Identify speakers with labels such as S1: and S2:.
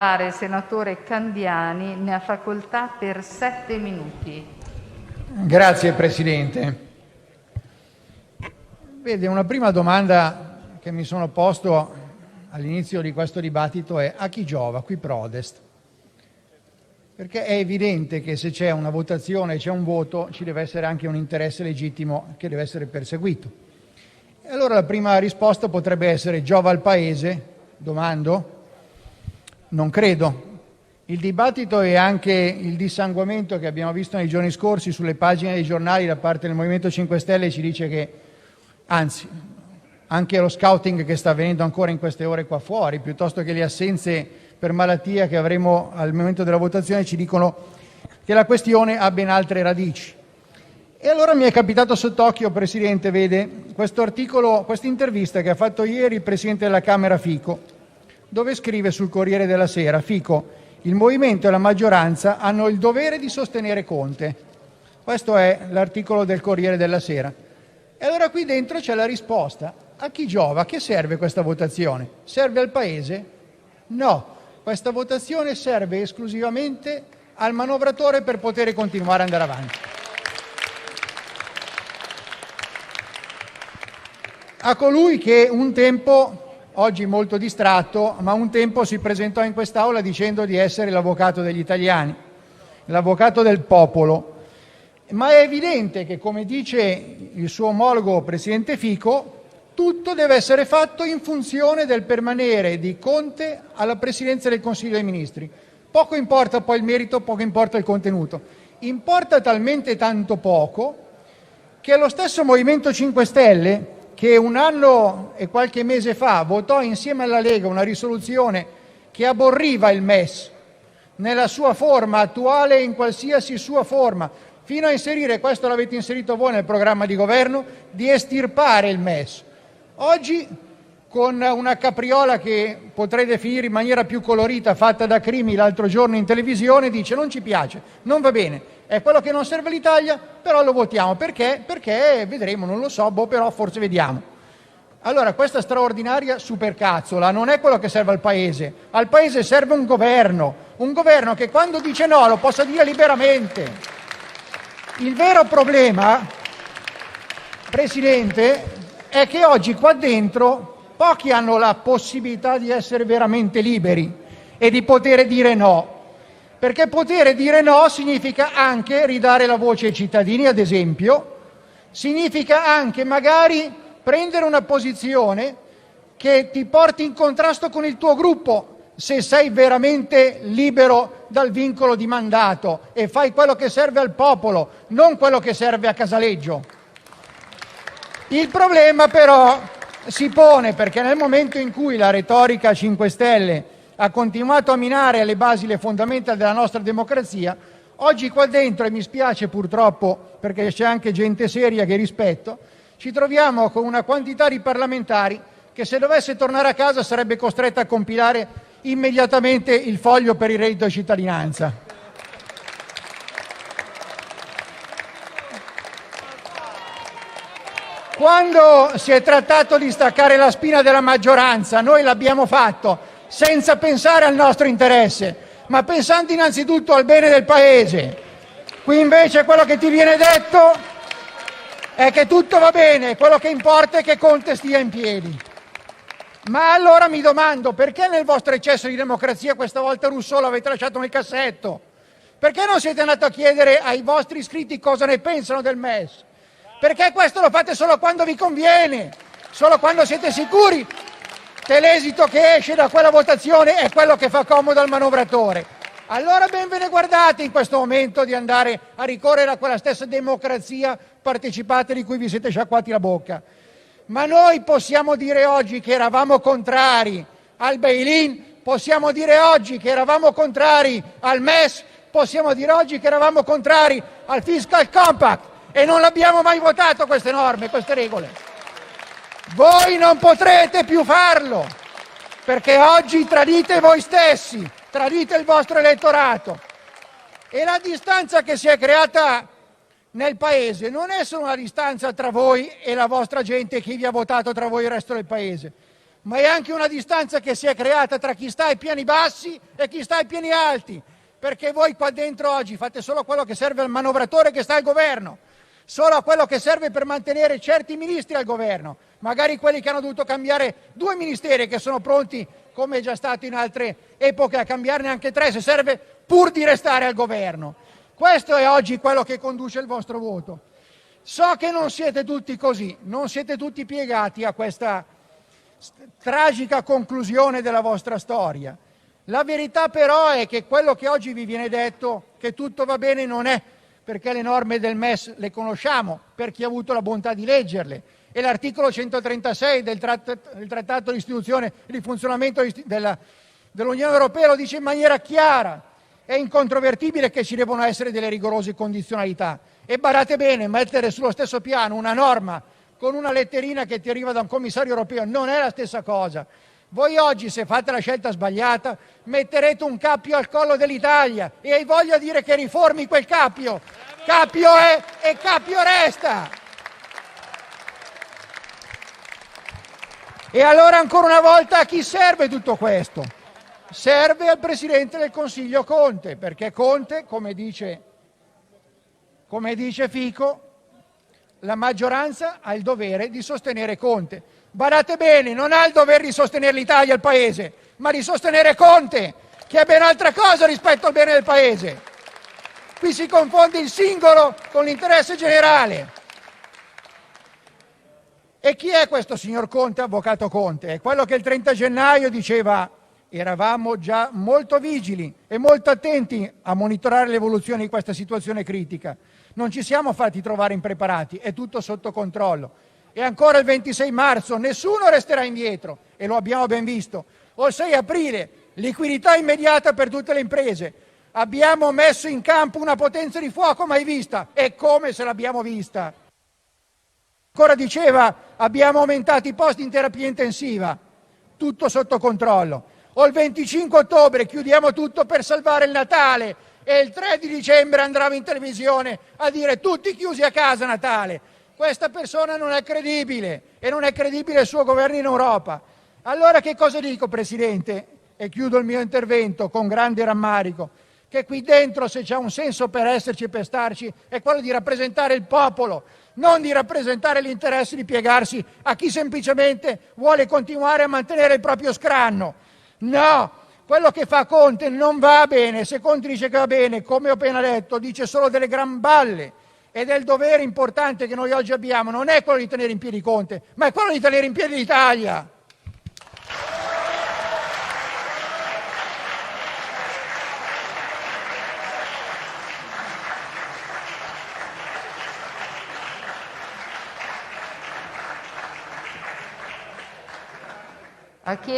S1: Il senatore Candiani ne ha facoltà per 7 minuti.
S2: Grazie Presidente. Vede, una prima domanda che mi sono posto all'inizio di questo dibattito è: a chi giova qui prodest? Perché è evidente che se c'è una votazione, c'è un voto, ci deve essere anche un interesse legittimo che deve essere perseguito. E allora la prima risposta potrebbe essere: giova al Paese? Domando. Non credo. Il dibattito e anche il dissanguamento che abbiamo visto nei giorni scorsi sulle pagine dei giornali da parte del Movimento 5 Stelle ci dice che, anzi, anche lo scouting che sta avvenendo ancora in queste ore qua fuori, piuttosto che le assenze per malattia che avremo al momento della votazione, ci dicono che la questione ha ben altre radici. E allora mi è capitato sott'occhio, Presidente, vede, questo articolo, questa intervista che ha fatto ieri il Presidente della Camera Fico, dove scrive sul Corriere della Sera: Fico, il movimento e la maggioranza hanno il dovere di sostenere Conte. Questo è l'articolo del Corriere della Sera. E allora qui dentro c'è la risposta: a chi giova? A che serve questa votazione? Serve al Paese? No, questa votazione serve esclusivamente al manovratore per poter continuare ad andare avanti. A colui che un tempo, oggi molto distratto, ma un tempo si presentò in quest'Aula dicendo di essere l'avvocato degli italiani, l'avvocato del popolo. Ma è evidente che, come dice il suo omologo Presidente Fico, tutto deve essere fatto in funzione del permanere di Conte alla Presidenza del Consiglio dei Ministri. Poco importa poi il merito, poco importa il contenuto. Importa talmente tanto poco che lo stesso Movimento 5 Stelle, che un anno e qualche mese fa votò insieme alla Lega una risoluzione che aborriva il MES nella sua forma attuale, in qualsiasi sua forma, fino a inserire, questo l'avete inserito voi nel programma di governo, di estirpare il MES. Oggi, con una capriola che potrei definire in maniera più colorita, fatta da Crimi l'altro giorno in televisione, dice: non ci piace, non va bene, è quello che non serve all'Italia, però lo votiamo. Perché? Perché vedremo, non lo so, però forse vediamo. Allora, questa straordinaria supercazzola non è quello che serve al Paese. Al Paese serve un governo che quando dice no lo possa dire liberamente. Il vero problema, Presidente, è che oggi qua dentro pochi hanno la possibilità di essere veramente liberi e di poter dire no. Perché poter dire no significa anche ridare la voce ai cittadini, ad esempio, significa anche magari prendere una posizione che ti porti in contrasto con il tuo gruppo, se sei veramente libero dal vincolo di mandato e fai quello che serve al popolo, non quello che serve a Casaleggio. Il problema però si pone perché nel momento in cui la retorica 5 Stelle ha continuato a minare alle basi le fondamenta della nostra democrazia, oggi qua dentro, e mi spiace purtroppo perché c'è anche gente seria che rispetto, ci troviamo con una quantità di parlamentari che, se dovesse tornare a casa, sarebbe costretta a compilare immediatamente il foglio per il reddito di cittadinanza. Quando si è trattato di staccare la spina della maggioranza, noi l'abbiamo fatto senza pensare al nostro interesse, ma pensando innanzitutto al bene del Paese. Qui invece quello che ti viene detto è che tutto va bene, quello che importa è che Conte stia in piedi. Ma allora mi domando: perché nel vostro eccesso di democrazia questa volta Rousseau l'avete lasciato nel cassetto? Perché non siete andati a chiedere ai vostri iscritti cosa ne pensano del MES? Perché questo lo fate solo quando vi conviene, solo quando siete sicuri che l'esito che esce da quella votazione è quello che fa comodo al manovratore. Allora ben ve ne guardate in questo momento di andare a ricorrere a quella stessa democrazia partecipata di cui vi siete sciacquati la bocca. Ma noi possiamo dire oggi che eravamo contrari al bail-in, possiamo dire oggi che eravamo contrari al MES, possiamo dire oggi che eravamo contrari al Fiscal Compact e non l'abbiamo mai votato queste norme, queste regole. Voi non potrete più farlo, perché oggi tradite voi stessi, tradite il vostro elettorato. E la distanza che si è creata nel Paese non è solo una distanza tra voi e la vostra gente, chi vi ha votato, tra voi e il resto del Paese, ma è anche una distanza che si è creata tra chi sta ai piani bassi e chi sta ai piani alti, perché voi qua dentro oggi fate solo quello che serve al manovratore che sta al governo, solo a quello che serve per mantenere certi ministri al governo, magari quelli che hanno dovuto cambiare 2 ministeri che sono pronti, come è già stato in altre epoche, a cambiarne anche 3 se serve, pur di restare al governo. Questo è oggi quello che conduce il vostro voto. So che non siete tutti così, non siete tutti piegati a questa tragica conclusione della vostra storia. La verità però è che quello che oggi vi viene detto, che tutto va bene, non è, perché le norme del MES le conosciamo, per chi ha avuto la bontà di leggerle, e l'articolo 136 del Trattato di istituzione e di funzionamento dell'Unione Europea lo dice in maniera chiara. È incontrovertibile che ci devono essere delle rigorose condizionalità. E badate bene, mettere sullo stesso piano una norma con una letterina che ti arriva da un commissario europeo non è la stessa cosa. Voi oggi, se fate la scelta sbagliata, metterete un cappio al collo dell'Italia e hai voglia di dire che riformi quel cappio. Cappio è e cappio resta. E allora, ancora una volta, a chi serve tutto questo? Serve al Presidente del Consiglio Conte, perché Conte, come dice Fico, la maggioranza ha il dovere di sostenere Conte. Badate bene, non ha il dovere di sostenere l'Italia, il Paese, ma di sostenere Conte, che è ben altra cosa rispetto al bene del Paese. Qui si confonde il singolo con l'interesse generale. E chi è questo signor Conte, avvocato Conte? È quello che il 30 gennaio diceva: eravamo già molto vigili e molto attenti a monitorare l'evoluzione di questa situazione critica. Non ci siamo fatti trovare impreparati, è tutto sotto controllo. E ancora il 26 marzo, nessuno resterà indietro, e lo abbiamo ben visto. O il 6 aprile, liquidità immediata per tutte le imprese. Abbiamo messo in campo una potenza di fuoco mai vista, e come se l'abbiamo vista. Ancora diceva: abbiamo aumentato i posti in terapia intensiva, tutto sotto controllo. O il 25 ottobre, chiudiamo tutto per salvare il Natale, e il 3 di dicembre andrà in televisione a dire: tutti chiusi a casa a Natale. Questa persona non è credibile, e non è credibile il suo governo in Europa. Allora che cosa dico, Presidente? E chiudo il mio intervento con grande rammarico, che qui dentro, se c'è un senso per esserci e per starci, è quello di rappresentare il popolo, non di rappresentare l'interesse di piegarsi a chi semplicemente vuole continuare a mantenere il proprio scranno. No, quello che fa Conte non va bene. Se Conte dice che va bene, come ho appena detto, dice solo delle gran balle. Ed è il dovere importante che noi oggi abbiamo, non è quello di tenere in piedi Conte, ma è quello di tenere in piedi l'Italia.
S1: Ha chiesto